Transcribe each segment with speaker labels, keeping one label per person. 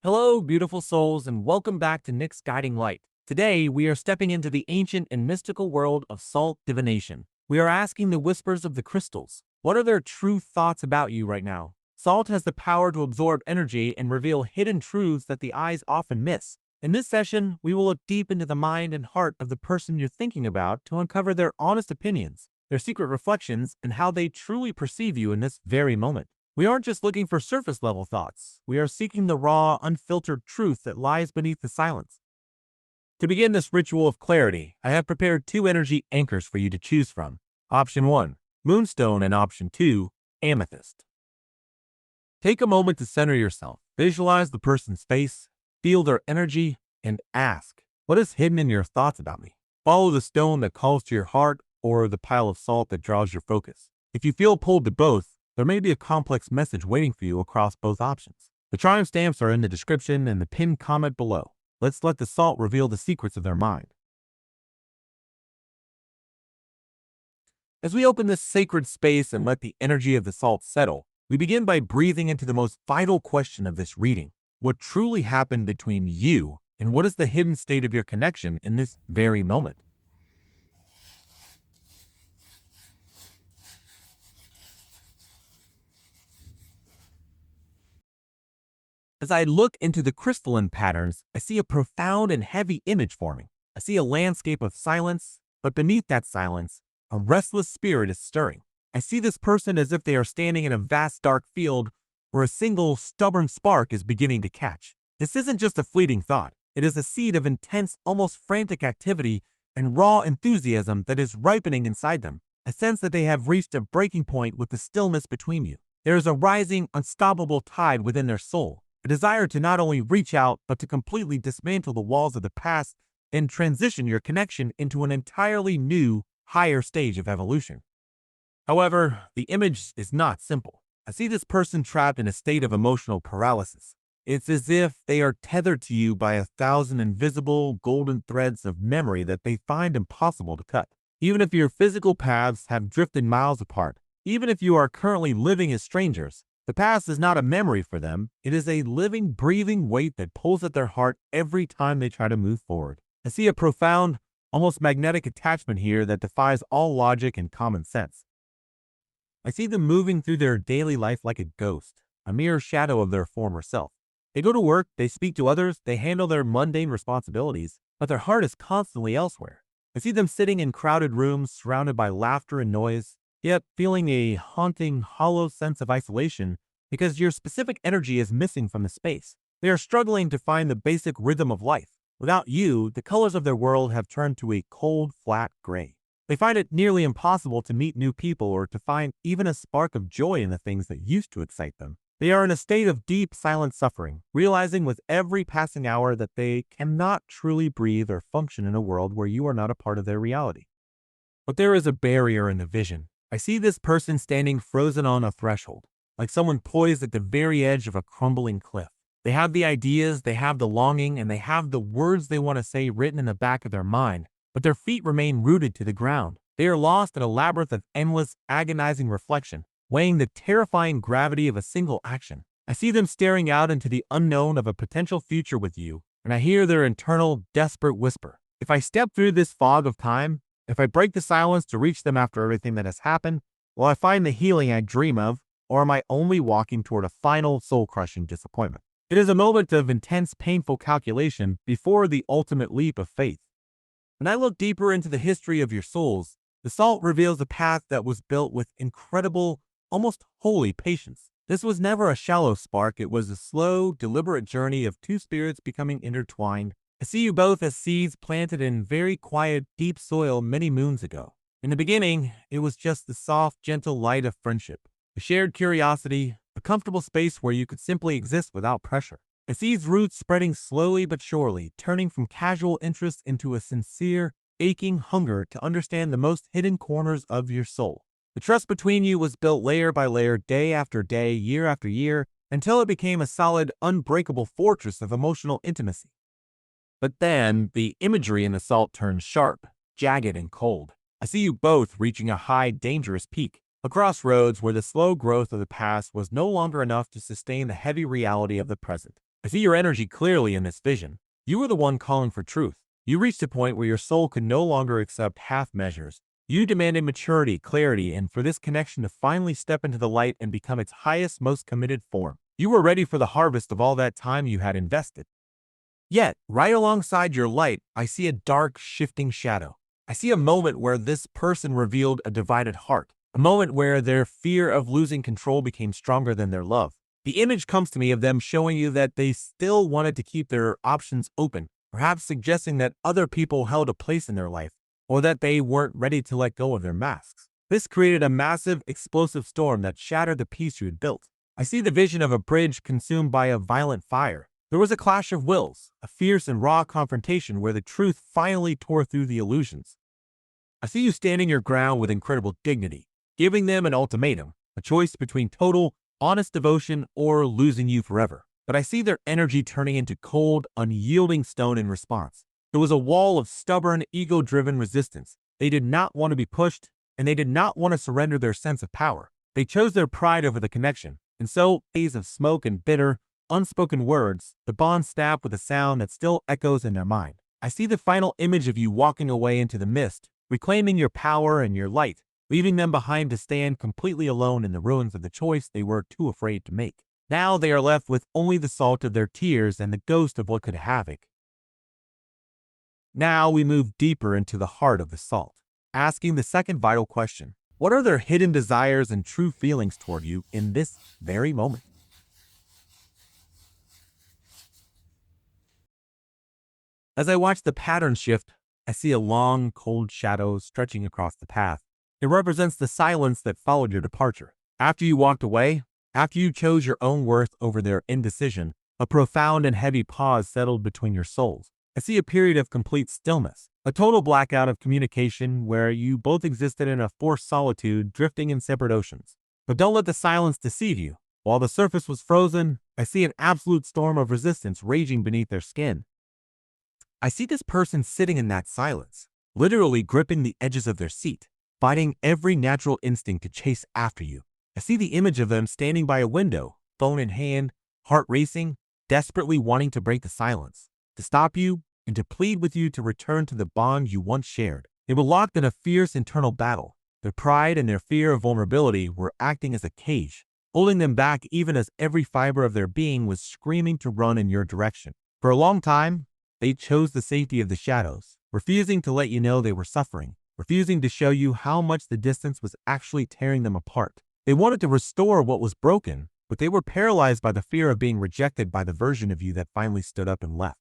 Speaker 1: Hello, beautiful souls, and welcome back to Nick's Guiding Light. Today, we are stepping into the ancient and mystical world of salt divination. We are asking the whispers of the crystals, what are their true thoughts about you right now? Salt has the power to absorb energy and reveal hidden truths that the eyes often miss. In this session, we will look deep into the mind and heart of the person you're thinking about to uncover their honest opinions, their secret reflections, and how they truly perceive you in this very moment. We aren't just looking for surface-level thoughts. We are seeking the raw, unfiltered truth that lies beneath the silence. To begin this ritual of clarity, I have prepared two energy anchors for you to choose from. Option 1, Moonstone, and Option 2, Amethyst. Take a moment to center yourself. Visualize the person's face, feel their energy, and ask, what is hidden in your thoughts about me? Follow the stone that calls to your heart or the pile of salt that draws your focus. If you feel pulled to both, there may be a complex message waiting for you across both options. The timestamps are in the description and the pinned comment below. Let's let the salt reveal the secrets of their mind. As we open this sacred space and let the energy of the salt settle, we begin by breathing into the most vital question of this reading. What truly happened between you, and what is the hidden state of your connection in this very moment? As I look into the crystalline patterns, I see a profound and heavy image forming. I see a landscape of silence, but beneath that silence, a restless spirit is stirring. I see this person as if they are standing in a vast dark field where a single stubborn spark is beginning to catch. This isn't just a fleeting thought. It is a seed of intense, almost frantic activity and raw enthusiasm that is ripening inside them. I sense that they have reached a breaking point with the stillness between you. There is a rising, unstoppable tide within their soul. A desire to not only reach out, but to completely dismantle the walls of the past and transition your connection into an entirely new, higher stage of evolution. However, the image is not simple. I see this person trapped in a state of emotional paralysis. It's as if they are tethered to you by 1,000 invisible, golden threads of memory that they find impossible to cut. Even if your physical paths have drifted miles apart, even if you are currently living as strangers, the past is not a memory for them. It is a living, breathing weight that pulls at their heart every time they try to move forward. I see a profound, almost magnetic attachment here that defies all logic and common sense. I see them moving through their daily life like a ghost, a mere shadow of their former self. They go to work, they speak to others, they handle their mundane responsibilities, but their heart is constantly elsewhere. I see them sitting in crowded rooms surrounded by laughter and noise, yet feeling a haunting, hollow sense of isolation because your specific energy is missing from the space. They are struggling to find the basic rhythm of life. Without you, the colors of their world have turned to a cold, flat gray. They find it nearly impossible to meet new people or to find even a spark of joy in the things that used to excite them. They are in a state of deep, silent suffering, realizing with every passing hour that they cannot truly breathe or function in a world where you are not a part of their reality. But there is a barrier in the vision. I see this person standing frozen on a threshold, like someone poised at the very edge of a crumbling cliff. They have the ideas, they have the longing, and they have the words they want to say written in the back of their mind, but their feet remain rooted to the ground. They are lost in a labyrinth of endless, agonizing reflection, weighing the terrifying gravity of a single action. I see them staring out into the unknown of a potential future with you, and I hear their internal, desperate whisper. If I step through this fog of time, if I break the silence to reach them after everything that has happened, will I find the healing I dream of, or am I only walking toward a final soul-crushing disappointment? It is a moment of intense, painful calculation before the ultimate leap of faith. When I look deeper into the history of your souls, the salt reveals a path that was built with incredible, almost holy patience. This was never a shallow spark. It was a slow, deliberate journey of two spirits becoming intertwined. I see you both as seeds planted in very quiet, deep soil many moons ago. In the beginning, it was just the soft, gentle light of friendship, a shared curiosity, a comfortable space where you could simply exist without pressure. I see its roots spreading slowly but surely, turning from casual interest into a sincere, aching hunger to understand the most hidden corners of your soul. The trust between you was built layer by layer, day after day, year after year, until it became a solid, unbreakable fortress of emotional intimacy. But then, the imagery in the salt turns sharp, jagged, and cold. I see you both reaching a high, dangerous peak, a crossroads where the slow growth of the past was no longer enough to sustain the heavy reality of the present. I see your energy clearly in this vision. You were the one calling for truth. You reached a point where your soul could no longer accept half measures. You demanded maturity, clarity, and for this connection to finally step into the light and become its highest, most committed form. You were ready for the harvest of all that time you had invested. Yet, right alongside your light, I see a dark, shifting shadow. I see a moment where this person revealed a divided heart, a moment where their fear of losing control became stronger than their love. The image comes to me of them showing you that they still wanted to keep their options open, perhaps suggesting that other people held a place in their life, or that they weren't ready to let go of their masks. This created a massive, explosive storm that shattered the peace you had built. I see the vision of a bridge consumed by a violent fire. There was a clash of wills, a fierce and raw confrontation where the truth finally tore through the illusions. I see you standing your ground with incredible dignity, giving them an ultimatum, a choice between total, honest devotion or losing you forever. But I see their energy turning into cold, unyielding stone in response. There was a wall of stubborn, ego-driven resistance. They did not want to be pushed, and they did not want to surrender their sense of power. They chose their pride over the connection. And so, days of smoke and bitter, unspoken words, the bond snapped with a sound that still echoes in their mind. I see the final image of you walking away into the mist, reclaiming your power and your light, leaving them behind to stand completely alone in the ruins of the choice they were too afraid to make. Now they are left with only the salt of their tears and the ghost of what could havoc. Now we move deeper into the heart of the salt, asking the second vital question. What are their hidden desires and true feelings toward you in this very moment? As I watch the pattern shift, I see a long, cold shadow stretching across the path. It represents the silence that followed your departure. After you walked away, after you chose your own worth over their indecision, a profound and heavy pause settled between your souls. I see a period of complete stillness, a total blackout of communication where you both existed in a forced solitude, drifting in separate oceans. But don't let the silence deceive you. While the surface was frozen, I see an absolute storm of resistance raging beneath their skin. I see this person sitting in that silence, literally gripping the edges of their seat, fighting every natural instinct to chase after you. I see the image of them standing by a window, phone in hand, heart racing, desperately wanting to break the silence, to stop you, and to plead with you to return to the bond you once shared. They were locked in a fierce internal battle. Their pride and their fear of vulnerability were acting as a cage, holding them back even as every fiber of their being was screaming to run in your direction. For a long time, they chose the safety of the shadows, refusing to let you know they were suffering, refusing to show you how much the distance was actually tearing them apart. They wanted to restore what was broken, but they were paralyzed by the fear of being rejected by the version of you that finally stood up and left.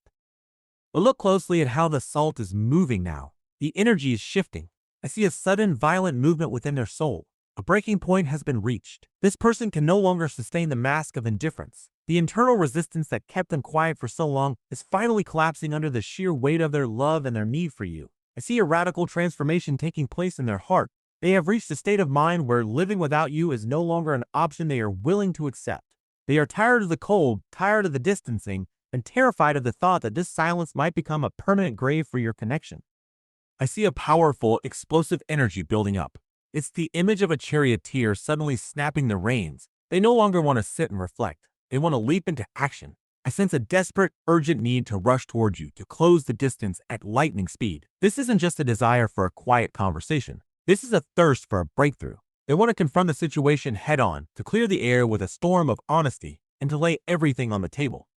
Speaker 1: But look closely at how the salt is moving now. The energy is shifting. I see a sudden, violent movement within their soul. A breaking point has been reached. This person can no longer sustain the mask of indifference. The internal resistance that kept them quiet for so long is finally collapsing under the sheer weight of their love and their need for you. I see a radical transformation taking place in their heart. They have reached a state of mind where living without you is no longer an option they are willing to accept. They are tired of the cold, tired of the distancing, and terrified of the thought that this silence might become a permanent grave for your connection. I see a powerful, explosive energy building up. It's the image of a charioteer suddenly snapping the reins. They no longer want to sit and reflect. They want to leap into action. I sense a desperate, urgent need to rush toward you, to close the distance at lightning speed. This isn't just a desire for a quiet conversation. This is a thirst for a breakthrough. They want to confront the situation head-on, to clear the air with a storm of honesty, and to lay everything on the table.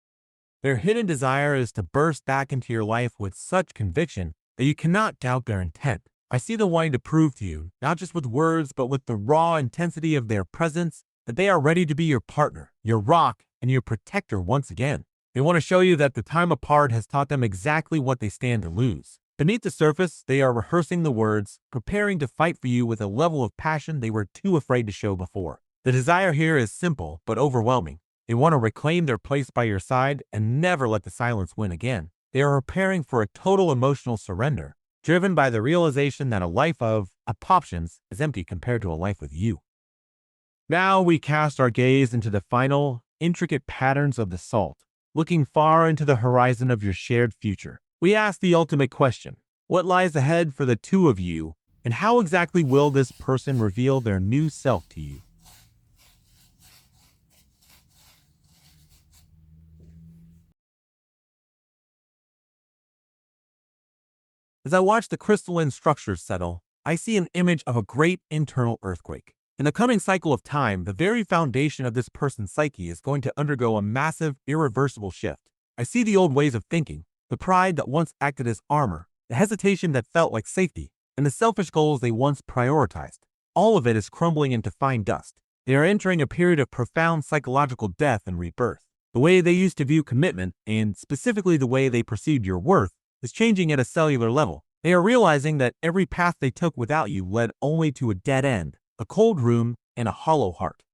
Speaker 1: Their hidden desire is to burst back into your life with such conviction that you cannot doubt their intent. I see them wanting to prove to you, not just with words, but with the raw intensity of their presence, that they are ready to be your partner, your rock, and your protector once again. They want to show you that the time apart has taught them exactly what they stand to lose. Beneath the surface, they are rehearsing the words, preparing to fight for you with a level of passion they were too afraid to show before. The desire here is simple, but overwhelming. They want to reclaim their place by your side and never let the silence win again. They are preparing for a total emotional surrender, driven by the realization that a life of options is empty compared to a life with you. Now we cast our gaze into the final, intricate patterns of the salt, looking far into the horizon of your shared future. We ask the ultimate question: what lies ahead for the two of you, and how exactly will this person reveal their new self to you? As I watch the crystalline structures settle, I see an image of a great internal earthquake. In the coming cycle of time, the very foundation of this person's psyche is going to undergo a massive, irreversible shift. I see the old ways of thinking, the pride that once acted as armor, the hesitation that felt like safety, and the selfish goals they once prioritized. All of it is crumbling into fine dust. They are entering a period of profound psychological death and rebirth. The way they used to view commitment, and specifically the way they perceived your worth, is changing at a cellular level. They are realizing that every path they took without you led only to a dead end, a cold room, and a hollow heart.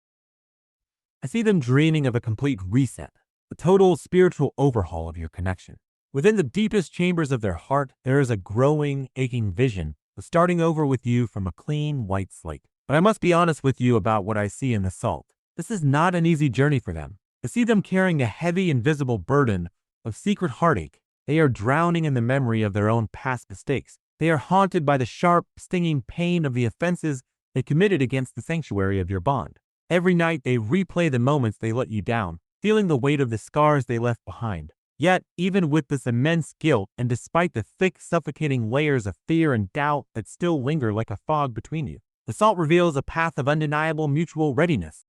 Speaker 1: I see them dreaming of a complete reset, a total spiritual overhaul of your connection. Within the deepest chambers of their heart, there is a growing, aching vision of starting over with you from a clean, white slate. But I must be honest with you about what I see in the salt. This is not an easy journey for them. I see them carrying a heavy, invisible burden of secret heartache. They are drowning in the memory of their own past mistakes. They are haunted by the sharp, stinging pain of the offenses they committed against the sanctuary of your bond. Every night they replay the moments they let you down, feeling the weight of the scars they left behind. Yet, even with this immense guilt, and despite the thick, suffocating layers of fear and doubt that still linger like a fog between you, the salt reveals a path of undeniable mutual readiness.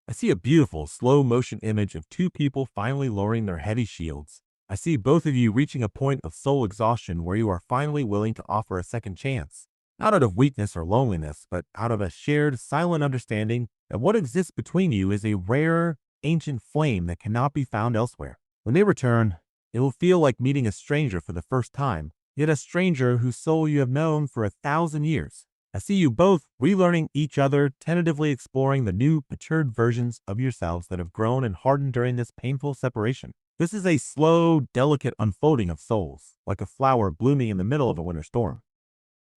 Speaker 1: I see a beautiful, slow-motion image of two people finally lowering their heavy shields. I see both of you reaching a point of soul exhaustion where you are finally willing to offer a second chance. Not out of weakness or loneliness, but out of a shared, silent understanding that what exists between you is a rare, ancient flame that cannot be found elsewhere. When they return, it will feel like meeting a stranger for the first time, yet a stranger whose soul you have known for 1,000 years. I see you both relearning each other, tentatively exploring the new, matured versions of yourselves that have grown and hardened during this painful separation. This is a slow, delicate unfolding of souls, like a flower blooming in the middle of a winter storm.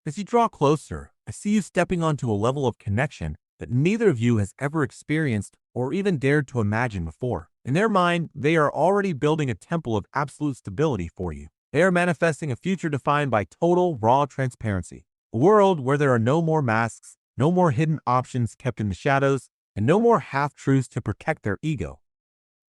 Speaker 1: As you draw closer, I see you stepping onto a level of connection that neither of you has ever experienced or even dared to imagine before. In their mind, they are already building a temple of absolute stability for you. They are manifesting a future defined by total, raw transparency. A world where there are no more masks, no more hidden options kept in the shadows, and no more half-truths to protect their ego.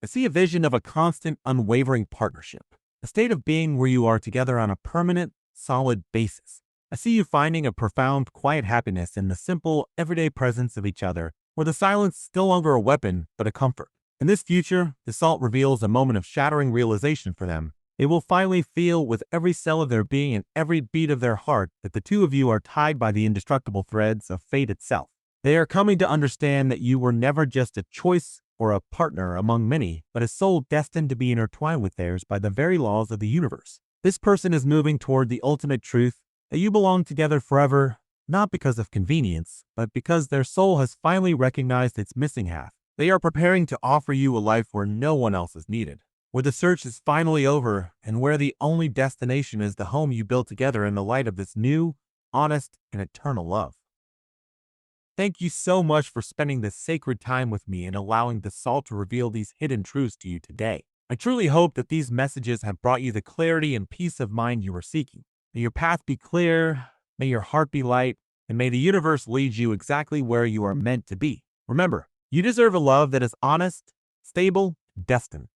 Speaker 1: I see a vision of a constant, unwavering partnership, a state of being where you are together on a permanent, solid basis. I see you finding a profound, quiet happiness in the simple, everyday presence of each other, where the silence is no longer a weapon, but a comfort. In this future, the salt reveals a moment of shattering realization for them. They will finally feel with every cell of their being and every beat of their heart that the two of you are tied by the indestructible threads of fate itself. They are coming to understand that you were never just a choice or a partner among many, but a soul destined to be intertwined with theirs by the very laws of the universe. This person is moving toward the ultimate truth that you belong together forever, not because of convenience, but because their soul has finally recognized its missing half. They are preparing to offer you a life where no one else is needed, where the search is finally over, and where the only destination is the home you build together in the light of this new, honest, and eternal love. Thank you so much for spending this sacred time with me and allowing the salt to reveal these hidden truths to you today. I truly hope that these messages have brought you the clarity and peace of mind you are seeking. May your path be clear, may your heart be light, and may the universe lead you exactly where you are meant to be. Remember, you deserve a love that is honest, stable, and destined.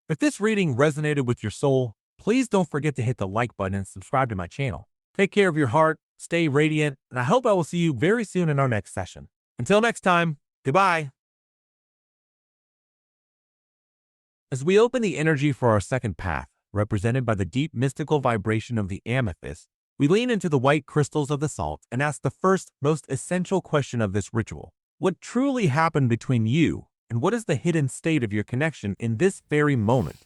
Speaker 1: If this reading resonated with your soul, please don't forget to hit the like button and subscribe to my channel. Take care of your heart, stay radiant, and I hope I will see you very soon in our next session. Until next time, goodbye. As we open the energy for our second path, represented by the deep mystical vibration of the amethyst, we lean into the white crystals of the salt and ask the first, most essential question of this ritual. What truly happened between you, and what is the hidden state of your connection in this very moment?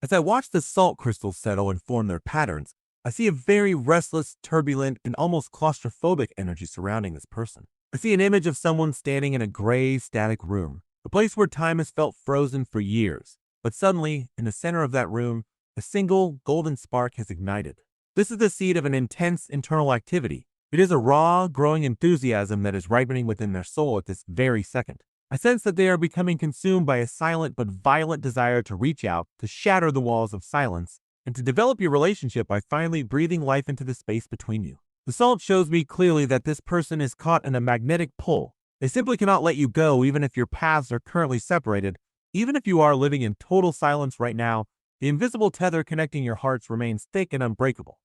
Speaker 1: As I watch the salt crystals settle and form their patterns, I see a very restless, turbulent, and almost claustrophobic energy surrounding this person. I see an image of someone standing in a gray, static room, a place where time has felt frozen for years. But suddenly, in the center of that room, a single golden spark has ignited. This is the seed of an intense internal activity. It is a raw, growing enthusiasm that is ripening within their soul at this very second. I sense that they are becoming consumed by a silent but violent desire to reach out, to shatter the walls of silence, and to develop your relationship by finally breathing life into the space between you. The salt shows me clearly that this person is caught in a magnetic pull. They simply cannot let you go even if your paths are currently separated, Even if you are living in total silence right now, the invisible tether connecting your hearts remains thick and unbreakable.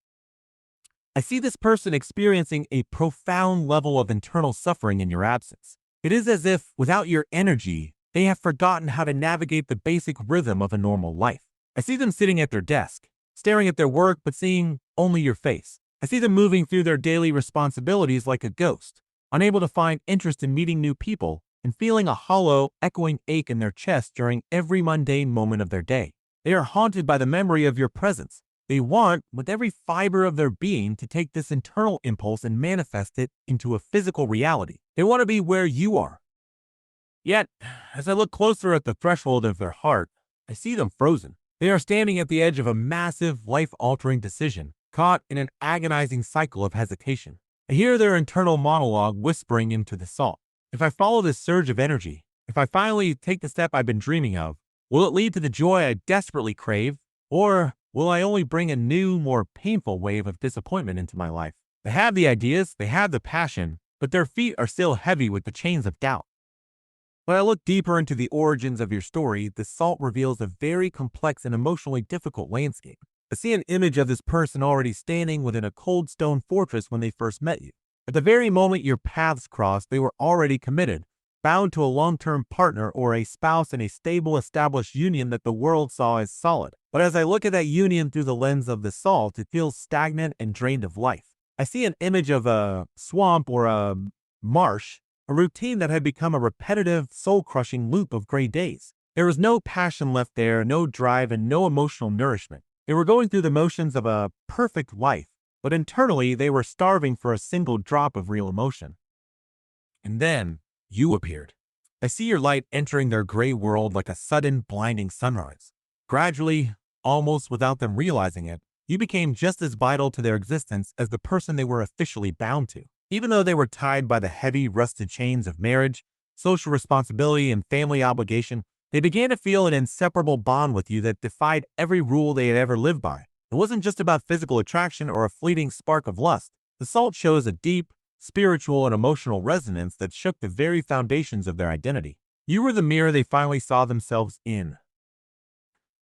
Speaker 1: I see this person experiencing a profound level of internal suffering in your absence. It is as if, without your energy, they have forgotten how to navigate the basic rhythm of a normal life. I see them sitting at their desk, staring at their work but seeing only your face. I see them moving through their daily responsibilities like a ghost, unable to find interest in meeting new people and feeling a hollow, echoing ache in their chest during every mundane moment of their day. They are haunted by the memory of your presence. They want, with every fiber of their being, to take this internal impulse and manifest it into a physical reality. They want to be where you are. Yet, as I look closer at the threshold of their heart, I see them frozen. They are standing at the edge of a massive, life-altering decision, caught in an agonizing cycle of hesitation. I hear their internal monologue whispering into the salt. If I follow this surge of energy, if I finally take the step I've been dreaming of, will it lead to the joy I desperately crave, or will I only bring a new, more painful wave of disappointment into my life? They have the ideas, they have the passion, but their feet are still heavy with the chains of doubt. When I look deeper into the origins of your story, the salt reveals a very complex and emotionally difficult landscape. I see an image of this person already standing within a cold stone fortress when they first met you. At the very moment your paths crossed, they were already committed, bound to a long-term partner or a spouse in a stable, established union that the world saw as solid. But as I look at that union through the lens of the salt, it feels stagnant and drained of life. I see an image of a swamp or a marsh, a routine that had become a repetitive, soul-crushing loop of gray days. There was no passion left there, no drive, and no emotional nourishment. They were going through the motions of a perfect life, but internally they were starving for a single drop of real emotion. And then you appeared. I see your light entering their gray world like a sudden, blinding sunrise. Gradually, almost without them realizing it, you became just as vital to their existence as the person they were officially bound to. Even though they were tied by the heavy, rusted chains of marriage, social responsibility, and family obligation, they began to feel an inseparable bond with you that defied every rule they had ever lived by. It wasn't just about physical attraction or a fleeting spark of lust. The salt shows a deep, spiritual, and emotional resonance that shook the very foundations of their identity. You were the mirror they finally saw themselves in.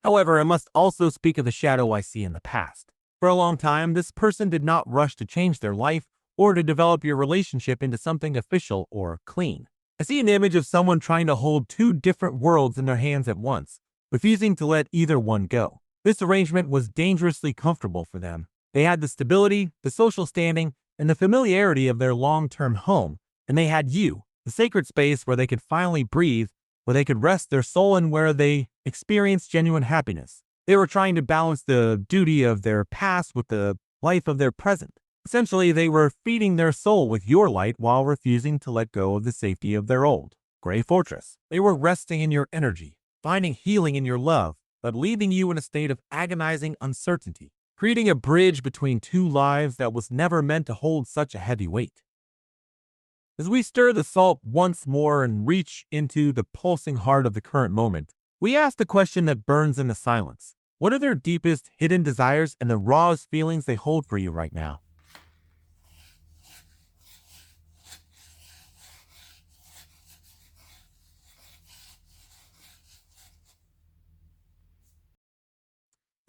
Speaker 1: However, I must also speak of the shadow I see in the past. For a long time, this person did not rush to change their life or to develop your relationship into something official or clean. I see an image of someone trying to hold two different worlds in their hands at once, refusing to let either one go. This arrangement was dangerously comfortable for them. They had the stability, the social standing, and the familiarity of their long-term home, and they had you, the sacred space where they could finally breathe, where they could rest their soul and where they experienced genuine happiness. They were trying to balance the duty of their past with the life of their present. Essentially, they were feeding their soul with your light while refusing to let go of the safety of their old gray fortress. They were resting in your energy, finding healing in your love, but leaving you in a state of agonizing uncertainty, creating a bridge between two lives that was never meant to hold such a heavy weight. As we stir the salt once more and reach into the pulsing heart of the current moment, we ask the question that burns in the silence. What are their deepest hidden desires and the rawest feelings they hold for you right now?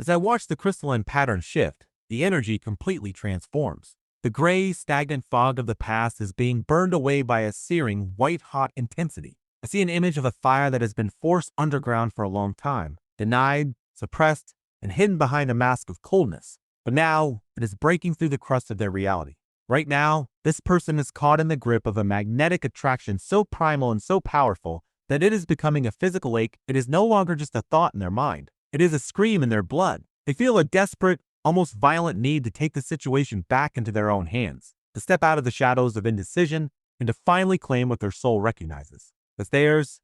Speaker 1: As I watch the crystalline pattern shift, the energy completely transforms. The gray, stagnant fog of the past is being burned away by a searing, white-hot intensity. I see an image of a fire that has been forced underground for a long time, denied, suppressed, and hidden behind a mask of coldness. But now, it is breaking through the crust of their reality. Right now, this person is caught in the grip of a magnetic attraction so primal and so powerful that it is becoming a physical ache. It is no longer just a thought in their mind. It is a scream in their blood. They feel a desperate, almost violent need to take the situation back into their own hands, to step out of the shadows of indecision, and to finally claim what their soul recognizes as theirs.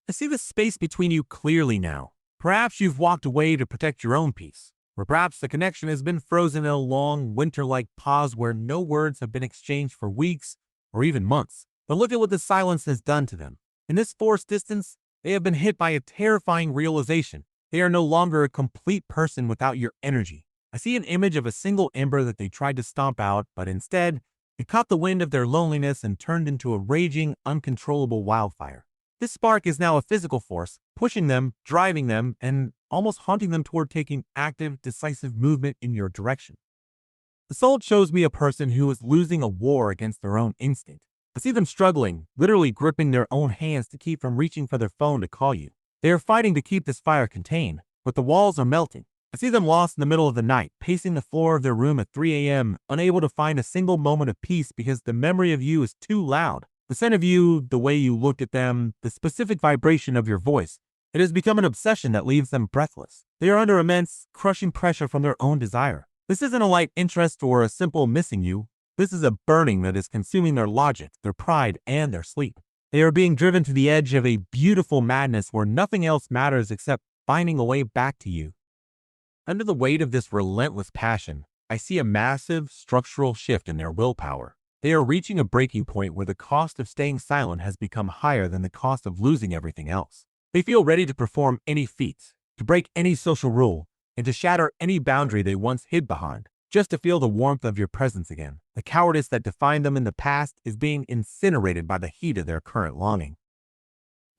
Speaker 1: I see the space between you clearly now. Perhaps you've walked away to protect your own peace, or perhaps the connection has been frozen in a long, winter-like pause where no words have been exchanged for weeks or even months. But look at what the silence has done to them. In this forced distance, they have been hit by a terrifying realization. They are no longer a complete person without your energy. I see an image of a single ember that they tried to stomp out, but instead, it caught the wind of their loneliness and turned into a raging, uncontrollable wildfire. This spark is now a physical force, pushing them, driving them, and almost haunting them toward taking active, decisive movement in your direction. The soul shows me a person who is losing a war against their own instinct. I see them struggling, literally gripping their own hands to keep from reaching for their phone to call you. They are fighting to keep this fire contained, but the walls are melting. I see them lost in the middle of the night, pacing the floor of their room at 3 a.m., unable to find a single moment of peace because the memory of you is too loud. The scent of you, the way you looked at them, the specific vibration of your voice. It has become an obsession that leaves them breathless. They are under immense, crushing pressure from their own desire. This isn't a light interest or a simple missing you. This is a burning that is consuming their logic, their pride, and their sleep. They are being driven to the edge of a beautiful madness where nothing else matters except finding a way back to you. Under the weight of this relentless passion, I see a massive structural shift in their willpower. They are reaching a breaking point where the cost of staying silent has become higher than the cost of losing everything else. They feel ready to perform any feat, to break any social rule, and to shatter any boundary they once hid behind, just to feel the warmth of your presence again. The cowardice that defined them in the past is being incinerated by the heat of their current longing.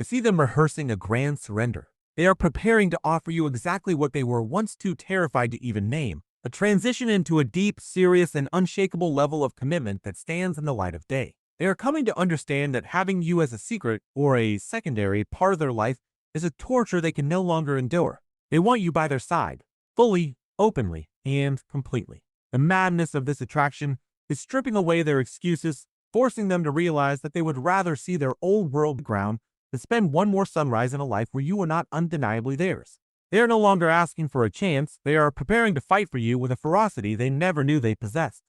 Speaker 1: I see them rehearsing a grand surrender. They are preparing to offer you exactly what they were once too terrified to even name, a transition into a deep, serious, and unshakable level of commitment that stands in the light of day. They are coming to understand that having you as a secret or a secondary part of their life is a torture they can no longer endure. They want you by their side, fully, openly, and completely. The madness of this attraction is stripping away their excuses, forcing them to realize that they would rather see their old world ground than spend one more sunrise in a life where you are not undeniably theirs. They are no longer asking for a chance, they are preparing to fight for you with a ferocity they never knew they possessed.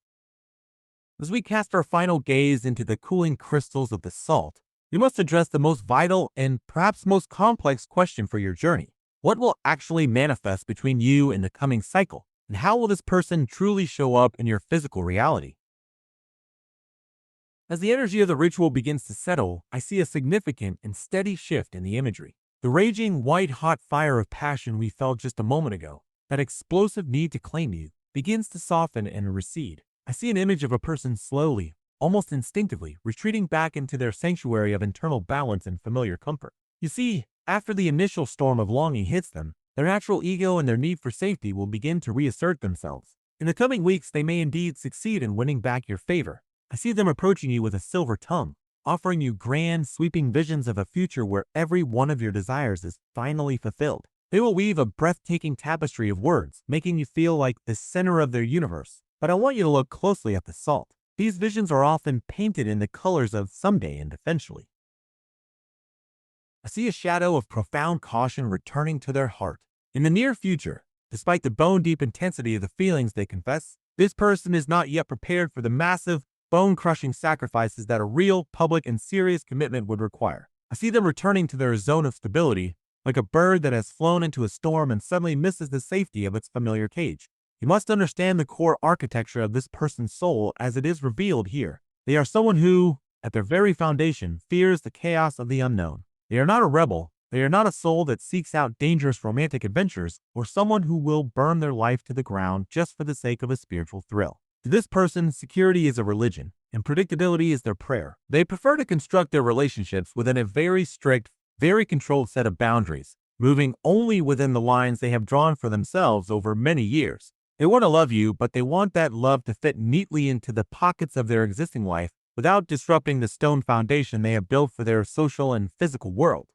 Speaker 1: As we cast our final gaze into the cooling crystals of the salt, we must address the most vital and perhaps most complex question for your journey. What will actually manifest between you and the coming cycle, and how will this person truly show up in your physical reality? As the energy of the ritual begins to settle, I see a significant and steady shift in the imagery. The raging, white-hot fire of passion we felt just a moment ago, that explosive need to claim you, begins to soften and recede. I see an image of a person slowly, almost instinctively, retreating back into their sanctuary of internal balance and familiar comfort. You see, after the initial storm of longing hits them, their natural ego and their need for safety will begin to reassert themselves. In the coming weeks, they may indeed succeed in winning back your favor. I see them approaching you with a silver tongue, offering you grand, sweeping visions of a future where every one of your desires is finally fulfilled. They will weave a breathtaking tapestry of words, making you feel like the center of their universe. But I want you to look closely at the salt. These visions are often painted in the colors of someday and eventually. I see a shadow of profound caution returning to their heart. In the near future, despite the bone-deep intensity of the feelings they confess, this person is not yet prepared for the massive, bone-crushing sacrifices that a real, public, and serious commitment would require. I see them returning to their zone of stability, like a bird that has flown into a storm and suddenly misses the safety of its familiar cage. You must understand the core architecture of this person's soul as it is revealed here. They are someone who, at their very foundation, fears the chaos of the unknown. They are not a rebel. They are not a soul that seeks out dangerous romantic adventures or someone who will burn their life to the ground just for the sake of a spiritual thrill. To this person, security is a religion, and predictability is their prayer. They prefer to construct their relationships within a very strict, very controlled set of boundaries, moving only within the lines they have drawn for themselves over many years. They want to love you, but they want that love to fit neatly into the pockets of their existing life without disrupting the stone foundation they have built for their social and physical world.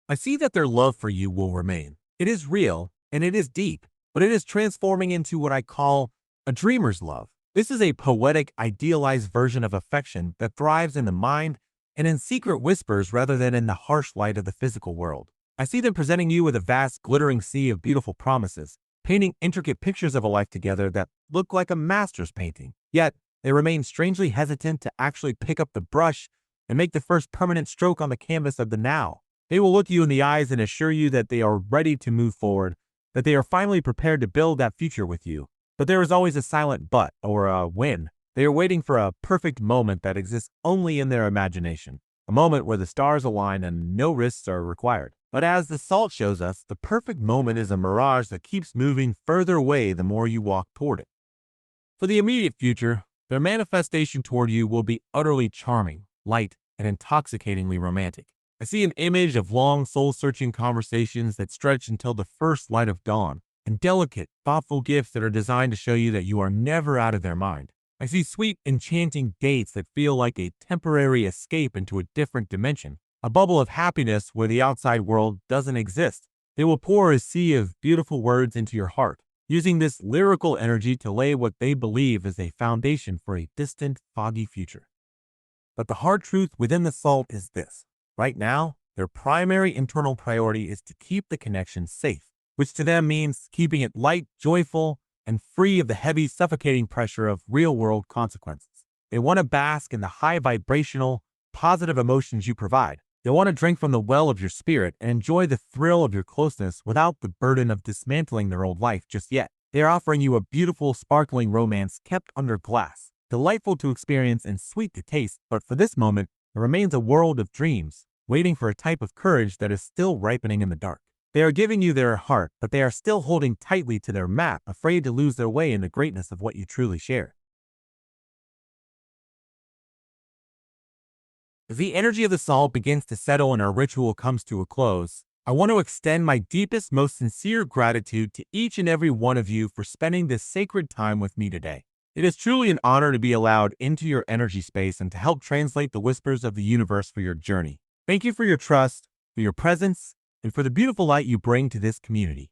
Speaker 1: I see that their love for you will remain. It is real, and it is deep, but it is transforming into what I call a dreamer's love. This is a poetic, idealized version of affection that thrives in the mind and in secret whispers rather than in the harsh light of the physical world. I see them presenting you with a vast, glittering sea of beautiful promises, painting intricate pictures of a life together that look like a master's painting. Yet, they remain strangely hesitant to actually pick up the brush and make the first permanent stroke on the canvas of the now. They will look you in the eyes and assure you that they are ready to move forward, that they are finally prepared to build that future with you. But there is always a silent but or a when. They are waiting for a perfect moment that exists only in their imagination, a moment where the stars align and no risks are required. But as the salt shows us, the perfect moment is a mirage that keeps moving further away the more you walk toward it. For the immediate future, their manifestation toward you will be utterly charming, light, and intoxicatingly romantic. I see an image of long, soul-searching conversations that stretch until the first light of dawn, and delicate, thoughtful gifts that are designed to show you that you are never out of their mind. I see sweet, enchanting dates that feel like a temporary escape into a different dimension, a bubble of happiness where the outside world doesn't exist. They will pour a sea of beautiful words into your heart, using this lyrical energy to lay what they believe is a foundation for a distant, foggy future. But the hard truth within the salt is this. Right now, their primary internal priority is to keep the connection safe, which to them means keeping it light, joyful, and free of the heavy, suffocating pressure of real-world consequences. They want to bask in the high vibrational, positive emotions you provide. They want to drink from the well of your spirit and enjoy the thrill of your closeness without the burden of dismantling their old life just yet. They are offering you a beautiful, sparkling romance kept under glass, delightful to experience and sweet to taste, but for this moment, it remains a world of dreams, waiting for a type of courage that is still ripening in the dark. They are giving you their heart, but they are still holding tightly to their map, afraid to lose their way in the greatness of what you truly share. As the energy of the salt begins to settle and our ritual comes to a close, I want to extend my deepest, most sincere gratitude to each and every one of you for spending this sacred time with me today. It is truly an honor to be allowed into your energy space and to help translate the whispers of the universe for your journey. Thank you for your trust, for your presence, and for the beautiful light you bring to this community.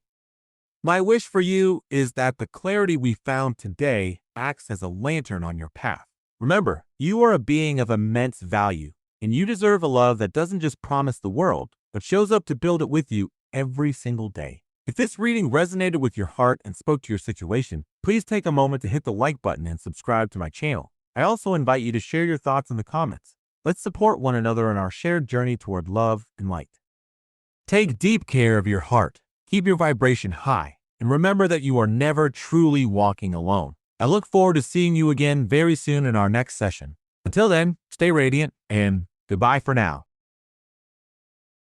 Speaker 1: My wish for you is that the clarity we found today acts as a lantern on your path. Remember, you are a being of immense value, and you deserve a love that doesn't just promise the world, but shows up to build it with you every single day. If this reading resonated with your heart and spoke to your situation, please take a moment to hit the like button and subscribe to my channel. I also invite you to share your thoughts in the comments. Let's support one another in our shared journey toward love and light. Take deep care of your heart, keep your vibration high, and remember that you are never truly walking alone. I look forward to seeing you again very soon in our next session. Until then, stay radiant and goodbye for now.